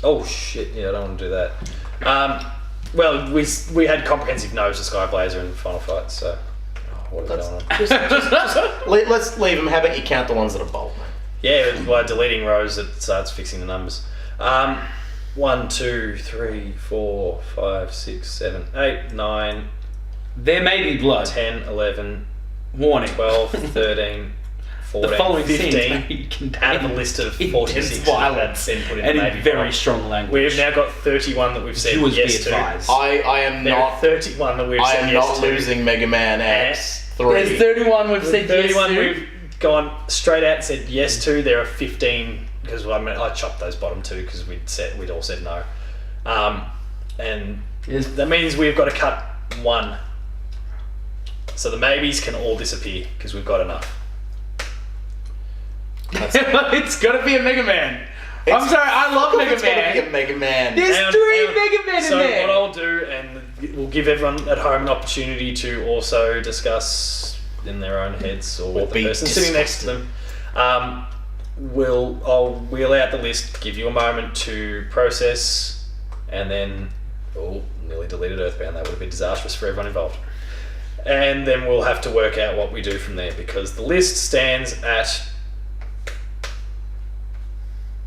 Oh shit, yeah, I don't want to do that. Well, we had comprehensive no's to Sky Blazer and Final Fight, so what is going on? Let's leave them. How about you count the ones that are bold, mate? Yeah, by deleting rows, it starts fixing the numbers. 1, 2, 3, 4, 5, 6, 7, 8, 9. There may be blood. 10, 11, Warning. 12, 13, 14, The following 15. Out of the list of 46 violence that's been put in and the in Navy very file. strong language. We've now got 31 that we've said Viewers yes be to. advised. I am There are not. 31 that we've I said am yes not to. losing Mega Man X 3. There's 31 we've said yes 31 to. we've gone straight out and said yes to. There are 15 because I chopped those bottom two because we'd all said no, and that means we've got to cut one. So the maybes can all disappear because we've got enough. It's got to be a Mega Man. I'm sorry, I love Mega It's gotta be Man. a Mega Man. There's 3 Mega Men in So there. what I'll do, and we'll give everyone at home an opportunity to also discuss in their own heads or with the be person sitting next to them. I'll wheel out the list, give you a moment to process, and then nearly deleted Earthbound. That would have been disastrous for everyone involved. And then we'll have to work out what we do from there because the list stands at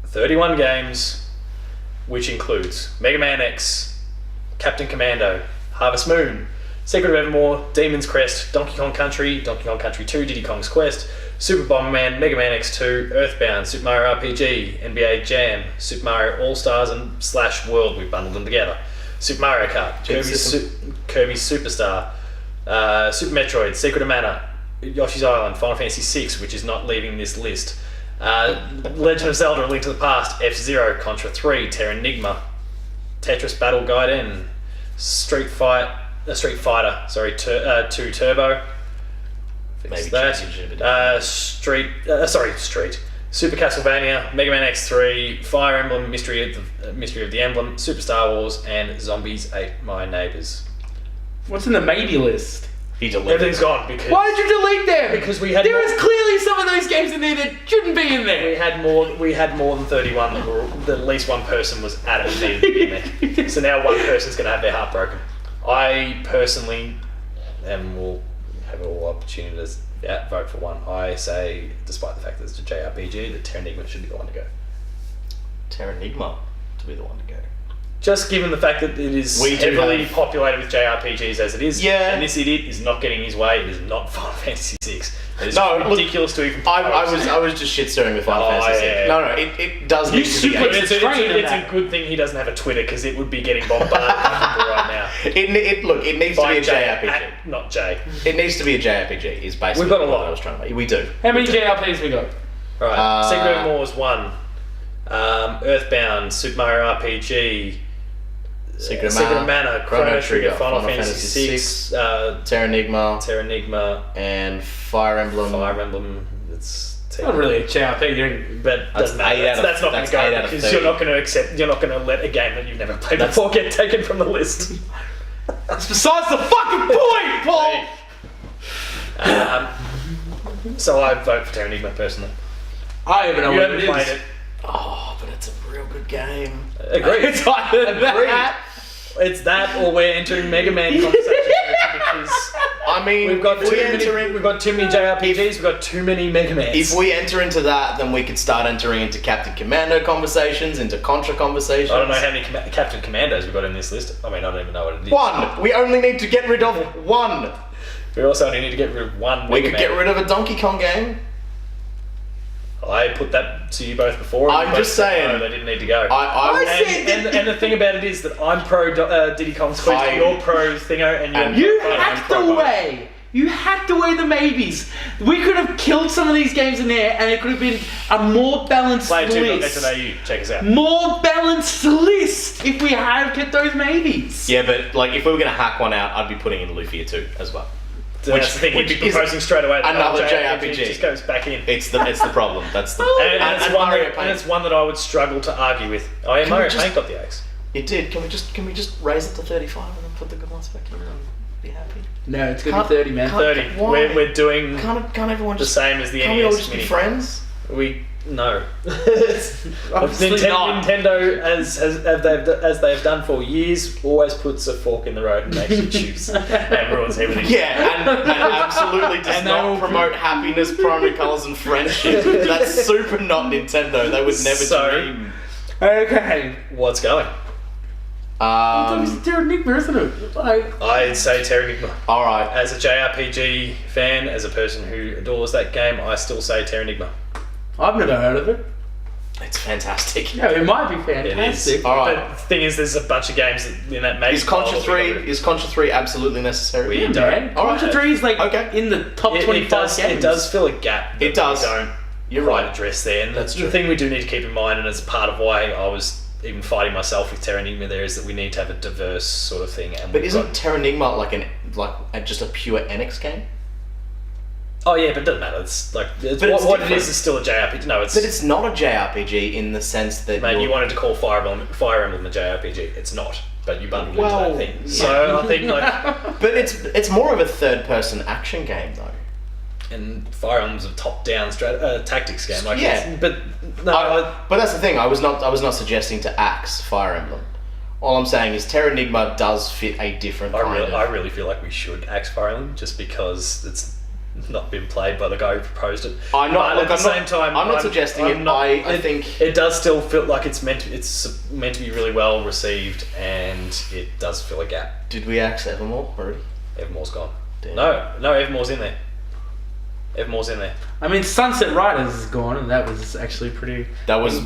31 games, which includes Mega Man X, Captain Commando, Harvest Moon, Secret of Evermore, Demon's Crest, Donkey Kong Country 2, Diddy Kong's Quest, Super Bomberman, Mega Man X2, Earthbound, Super Mario RPG, NBA Jam, Super Mario All-Stars and / World, we've bundled them together, Super Mario Kart, Kirby's Superstar, Super Metroid, Secret of Mana, Yoshi's Island, Final Fantasy VI, which is not leaving this list, Legend of Zelda: A Link to the Past, F-Zero, Contra 3, Terranigma, Tetris Battle Gaiden, Street Fighter, 2 Turbo. Maybe that. Street. Super Castlevania, Mega Man X3, Fire Emblem, Mystery of the Emblem, Super Star Wars, and Zombies Ate My Neighbors. What's in the maybe list? He deleted. Everything's gone because. Why did you delete them? Because we had. There is clearly some of those games in there that shouldn't be in there. We had more than 31 that at least one person was adamant needed to be in there. So now one person's going to have their heart broken. I personally, and we'll have all opportunities to vote for one. I say, despite the fact that it's a JRPG, that Terranigma should be the one to go. Terranigma to be the one to go. Just given the fact that it is heavily populated with JRPGs as it is, Yeah. and this idiot is not getting his way. It is not Final Fantasy VI. It is ridiculous to even. I was just shit stirring with Final Fantasy VI. yeah. No, it does need to be. It's a good thing he doesn't have a Twitter because it would be getting bombarded right now. It needs to be a JRPG. Not J. It needs to be a JRPG. Is basically We've got a lot. what I was trying to make. We do. How many JRPGs we got? Right. Secret of Evermore is 1. Earthbound, Super Mario RPG, Secret of Mana, Chrono Trigger, Final Fantasy VI, Terranigma, and Fire Emblem. It's Not really a JRPG, but doesn't matter. That's not going to go because you're not going to accept. You're not going to let a game that you've never played before get taken from the list. That's besides the fucking point, Paul. So I vote for Terranigma personally. I even know You what haven't it played is. it. Oh, but it's a real good game. Agreed. It's either that. It's that, or we're entering Mega Man conversations because I mean, we've got too many JRPGs. We've got too many Mega Mans. If we enter into that, then we could start entering into Captain Commando conversations, into Contra conversations. I don't know how many Captain Commandos we've got in this list. I mean, I don't even know what it is. One. We only need to get rid of one. We also only need to get rid of one. We could get rid of a Donkey Kong game. I put that to you both before. I'm both just saying. No, they didn't need to go. I and the thing about it is that I'm pro Diddy Kong's Quest, you're pro Thingo, and You hacked away. You hacked away the maybes. We could have killed some of these games in there, and it could have been a more balanced list. Check us out. More balanced list if we had kept those maybes. Yeah, but like if we were gonna hack one out, I'd be putting in Lufia 2 as well. So that's the thing. We'd be proposing straight away. That another JRPG just goes back in. It's the problem. That's the and it's one that I would struggle to argue with. Oh yeah, Mario Paint got the axe. It did. Can we just raise it to 35 and then put the good ones back in and be happy? No, it's gonna be 30, man. 30. We're doing Can't everyone the just same as the Can't we all NES just Mini. be friends? No. Obviously not. Nintendo, as they've done for years, always puts a fork in the road and makes you choose and ruins everything. Yeah, and absolutely does not promote happiness, primary colours, and friendship. That's super not Nintendo. They would never dream. Okay. What's going? It's Terranigma, isn't it? I'd say Terranigma. Alright. As a JRPG fan, as a person who adores that game, I still say Terranigma. I've never heard of it. It's fantastic. No, it might be fantastic. It is. Alright. But the thing is, there's a bunch of games in that maybe. Is Contra 3 absolutely necessary? We don't. Contra 3 is like in the top 25 games. It does fill a gap. It does. We don't You're quite right. address there. And That's the true. thing we do need to keep in mind, and it's part of why I was even fighting myself with Terranigma there, is that we need to have a diverse sort of thing. And But isn't Terranigma just a pure NX game? Oh yeah, but it doesn't matter. It's like But what it's it is still a JRPG. No, it's. But it's not a JRPG in the sense that Man, you wanted to call Fire Emblem a JRPG. It's not, but you bundled into that thing. yeah. So I think But it's more of a third-person action game though. and Fire Emblem's a top-down tactics game. Like Yeah. but no, But that's the thing. I was not suggesting to axe Fire Emblem. All I'm saying is Terranigma does fit a different I really feel like we should axe Fire Emblem just because it's not been played by the guy who proposed it. I'm not suggesting it. I think it does still feel like it's meant to be really well received, and it does fill a gap. Did we axe Evermore already? Evermore's gone. Damn. No, Evermore's in there. Evermore's in there. I mean, Sunset Riders is gone, and that was actually pretty. That was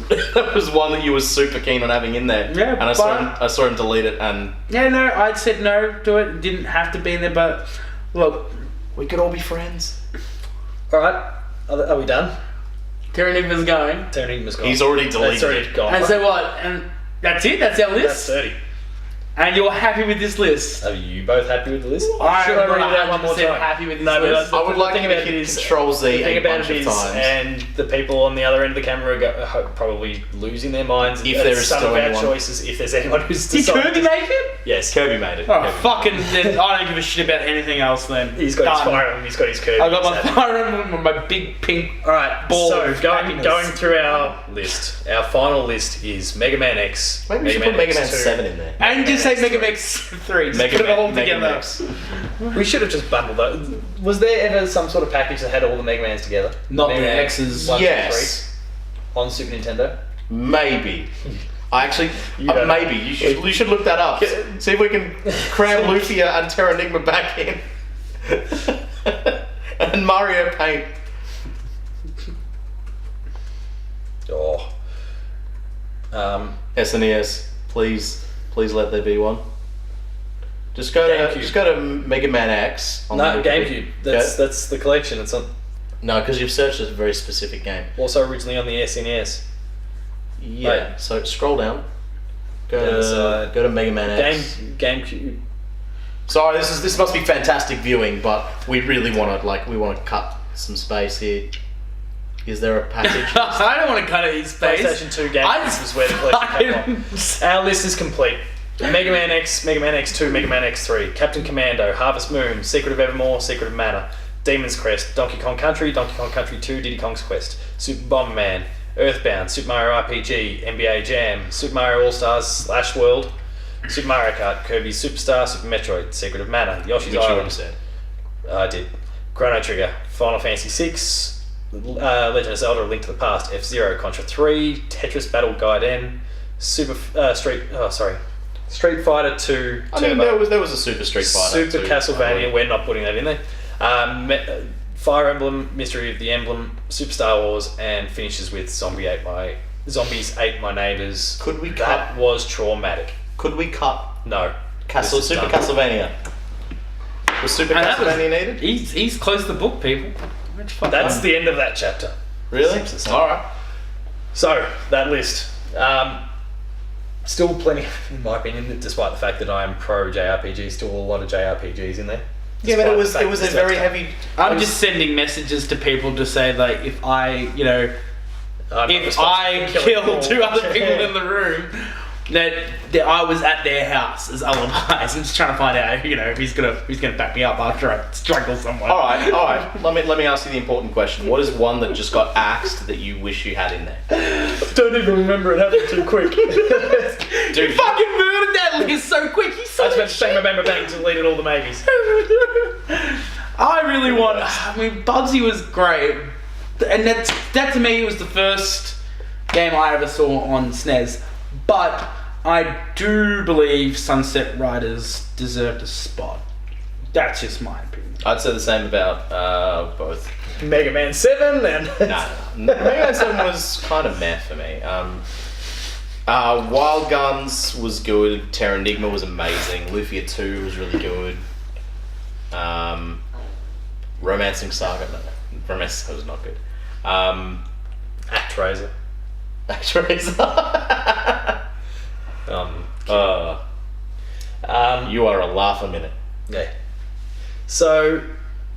one that you were super keen on having in there. Yeah, and I saw him delete it, and Yeah, no, I'd said no to it. It didn't have to be in there, but look, we could all be friends. All right, are we done? Terranigma's going. Terranigma's gone. He's already deleted It's already it. gone. And so what? And that's it? That's our That's list? 30. And you're happy with this list? Are you both happy with the list? I Should I am read not it out one more 100% time? happy with this No, but list. I would like the to thing about hit it is, Control Z the thing a about bunch it of is, times. and the people on the other end of the camera are probably losing their minds. If at there is some still of our anyone. choices, if there's anyone who's Did decided. Kirby make it? Yes. Kirby made it. Oh, Kirby. fucking. Then I don't give a shit about anything else then. He's got his Done. Fire Emblem, he's got his Kirby. I got my he's happy. Fire Emblem and my big pink Alright, ball so of going happiness. through our list, our final list is Mega Man X. Maybe we should put Mega Man X2. 7 in there. And just say Mega Man X3. Just Mega put it all Man together. X. We should have just bundled those. Was there ever some sort of package that had all the Mega Mans together? Not Mega the Man X's. 1, 2, Yes. 3 on Super Nintendo. Maybe. I actually, don't maybe you should look that up. See if we can cram Lufia and Terranigma back in, and Mario Paint. Oh. SNES, please let there be one. Just go to Mega Man X. On No, the GameCube. That's the collection. It's on, No, because you've searched a very specific game. also originally on the SNES. Yeah. Right. So scroll down. Down the side. Go to Mega Man X. GameCube. Sorry, this must be fantastic viewing, but we really want to cut some space here. Is there a package? I don't want to cut any space. PlayStation 2 GameCube is where the collection came from. Our list is complete. Mega Man X, Mega Man X2, Mega Man X3, Captain Commando, Harvest Moon, Secret of Evermore, Secret of Mana, Demon's Crest, Donkey Kong Country, Donkey Kong Country 2, Diddy Kong's Quest, Super Bomberman, Earthbound, Super Mario RPG, NBA Jam, Super Mario All-Stars / World, Super Mario Kart, Kirby Superstar, Super Metroid, Secret of Mana, Yoshi's Which you Island. said. I did. Chrono Trigger, Final Fantasy 6, Legend of Zelda: A Link to the Past, F-Zero, Contra 3, Tetris Battle Gaiden, Street Fighter 2. I mean, there was a Super Street Fighter. Super too. Castlevania. We're not putting that in there. Fire Emblem, Mystery of the Emblem, Super Star Wars, and finishes with Zombies Ate My Neighbors. Could we That cut? was traumatic. Could we cut No. Super This is done. Castlevania? Was Super And that was- Castlevania needed? He's close to the book, people. That's the end of that chapter. Really? Simpsons. All right. So, that list. Still plenty, in my opinion, despite the fact that I am pro JRPG, still a lot of JRPGs in there. Yeah, but Despite it the was fact a that very stuff's heavy. I'm just sending messages to people to say, like, if I, I'm not if responsible I for killing kill all. two other people in the room, that I was at their house as alibis. I'm just trying to find out, if he's gonna back me up after I struggle somewhere. All right. Let me ask you the important question. What is one that just got axed that you wish you had in there? Don't even remember it happened too quick. Dude, You fucking murdered that list so quick. You I saw just went to bang, deleted all the maybes. I really want. I mean, Bugsy was great, and that to me was the first game I ever saw on SNES. But I do believe Sunset Riders deserved a spot. That's just my opinion. I'd say the same about both. Mega Man 7 and... No. Mega Man 7 was kind of meh for me. Wild Guns was good. Terranigma was amazing. Lufia 2 was really good. Romancing Saga, no. Romancing Saga was not good. ActRaiser. You are a laugh a minute. Yeah. So,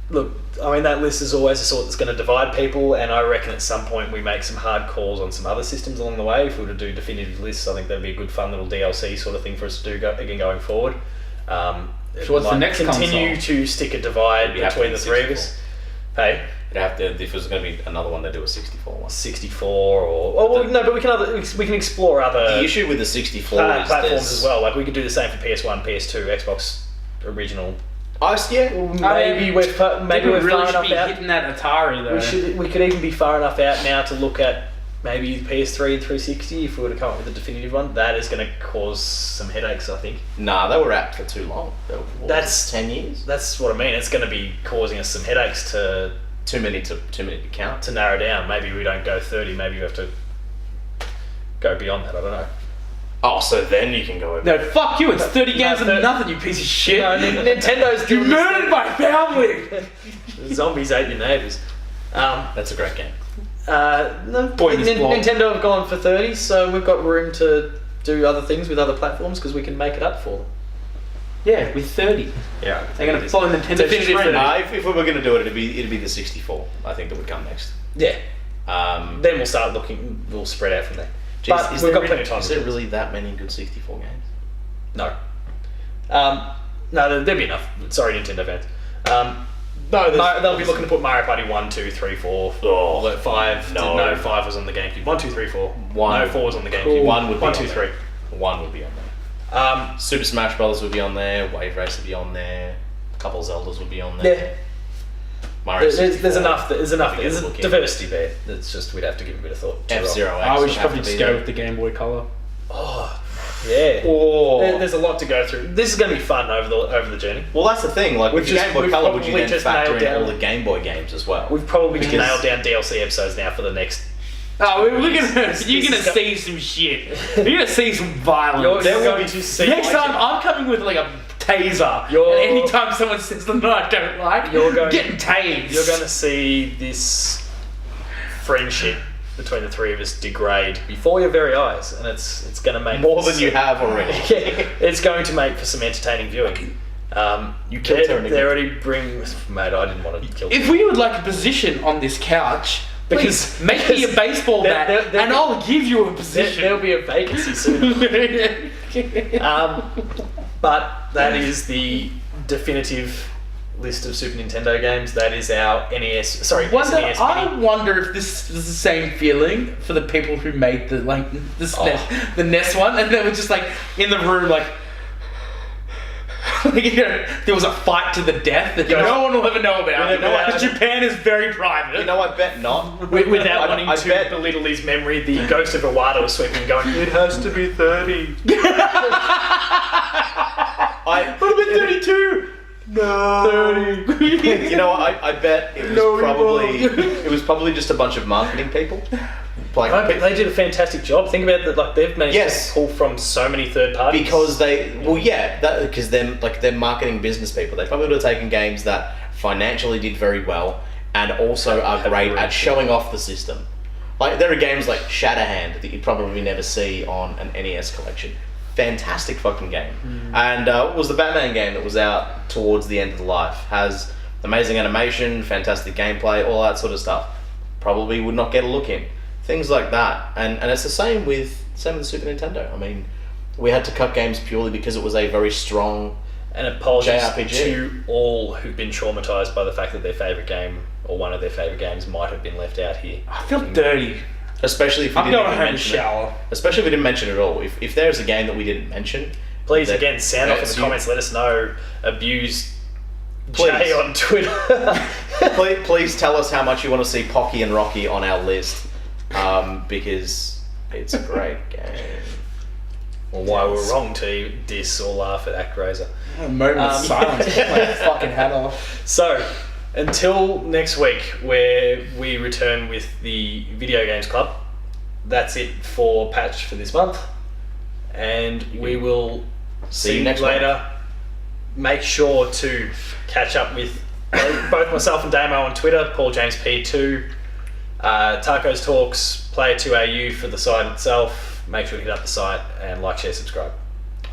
look, I mean, that list is always a sort that's going to divide people, and I reckon at some point we make some hard calls on some other systems along the way. If we were to do definitive lists, I think that'd be a good fun little DLC sort of thing for us to do again going forward. So what's the next continue console? To stick a divide between the three of us. Hey? It'd have to, if it was going to be another one, they'd do a 64 one. 64 no, but we can explore other The issue with the 64 is platforms as well. Like we could do the same for PS1, PS2, Xbox original. Yeah. We're far really enough be out. hitting that Atari though. We could even be far enough out now to look at maybe PS3 and 360 if we were to come up with a definitive one. That is going to cause some headaches, I think. Nah, they were out for too long. That's 10 years. That's what I mean. It's going to be causing us some headaches to Too many to count. to narrow down. Maybe we don't go 30. Maybe we have to go beyond that. I don't know. Oh, so then you can go over. No, fuck you. It's 30 games no, and nothing, you piece of shit. No, Nintendo's You doing murdered my family. Zombies ate your neighbours. That's a great game. No, Pointless plot. Nintendo have gone for 30, so we've got room to do other things with other platforms because we can make it up for them. Yeah, with 30. Yeah, They're going to follow Nintendo's Definitive trend. If we were going to do it, it'd be the 64. I think that would come next. Yeah. Then we'll start looking. We'll spread out from there. Geez, But we've got plenty of time. Is to there do it. really that many good 64 games? No. No, there'll be enough. Sorry, Nintendo fans. They'll be looking to put Mario Party 1, 2, 3, 4, 5. No, 5 was on the GameCube. 1, 2, 3, 4. No, 4 was on the GameCube. 1 would be 1, 2, 3. 1 would be on there. Super Smash Bros. Would be on there. Wave Race would be on there. A couple of Zeldas would be on there. Yeah. Mario There's enough. There's a diversity there. It's just we'd have to give a bit of thought. to it. F-Zero X. We would should have probably to just be go there. with the Game Boy Color. Oh, yeah. There's a lot to go through. This is going to be fun over the journey. Well, that's the thing. Like with the Game Boy we've Color, would you probably then just factor nailed in down- all the Game Boy games as well? We've probably just Because- nailed down DLC episodes now for the next. Oh, you're gonna is see some shit. You're gonna see some violence. You're going to see. Next time, I'm coming with like a taser. And anytime someone says something I don't like, You're going- getting tased. You're going to see this friendship between the three of us degrade before your very eyes, and it's going to make More than you have already. Yeah, it's going to make for some entertaining viewing. You killed Terranigma. They already bring. Mate, I didn't want to kill. If we would like a position on this couch, please make me a baseball bat, and I'll give you a position. There'll be a vacancy soon. But that is the definitive list of Super Nintendo games. That is our NES. Sorry, SNES I Mini. wonder if this is the same feeling for the people who made the SNES, the NES one, and they were just like in the room, like there was a fight to the death that no one will ever know about. Because Japan is very private. You know, I bet not. Without wanting I to bet- belittle his memory, the ghost of Iwata was sweeping, going, "It has to be 30." What about 32? No. 30. You know, I bet it was probably just a bunch of marketing people. Like, No, but they did a fantastic job. Think about that. Like they've managed Yes. to pull from so many third parties. because they're marketing business people. They probably would have taken games that financially did very well and also are great at showing off the system. Like there are games like Shatterhand that you'd probably never see on an NES collection. Fantastic fucking game. And what was the Batman game that was out towards the end of the life? Has amazing animation, fantastic gameplay, all that sort of stuff. Probably would not get a look in. Things like that. And it's the same with the Super Nintendo. I mean, We had to cut games purely because it was a very strong. And apologies JRPG. to all who've been traumatized by the fact that their favourite game or one of their favourite games might have been left out here. I feel dirty. Especially if we I'm didn't going even home to mention it. shower. Especially if we didn't mention it at all. If there's a game that we didn't mention, Please, that again, sound off in the hurts you, comments. Let us know. Abuse Please. Jay on Twitter. please tell us how much you want to see Pocky and Rocky on our list, because it's a great game. Or why we're wrong to diss or laugh at ActRaiser. A moment of silence. Take my fucking hat off. So, until next week, where we return with the Video Games Club, that's it for Patch for this month. And we will see you next later. Make sure to catch up with both myself and Damo on Twitter, Paul James P2, Tacos Talks, Player2AU for the site itself. Make sure to hit up the site and like, share, subscribe.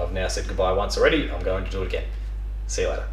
I've now said goodbye once already. I'm going to do it again. See you later.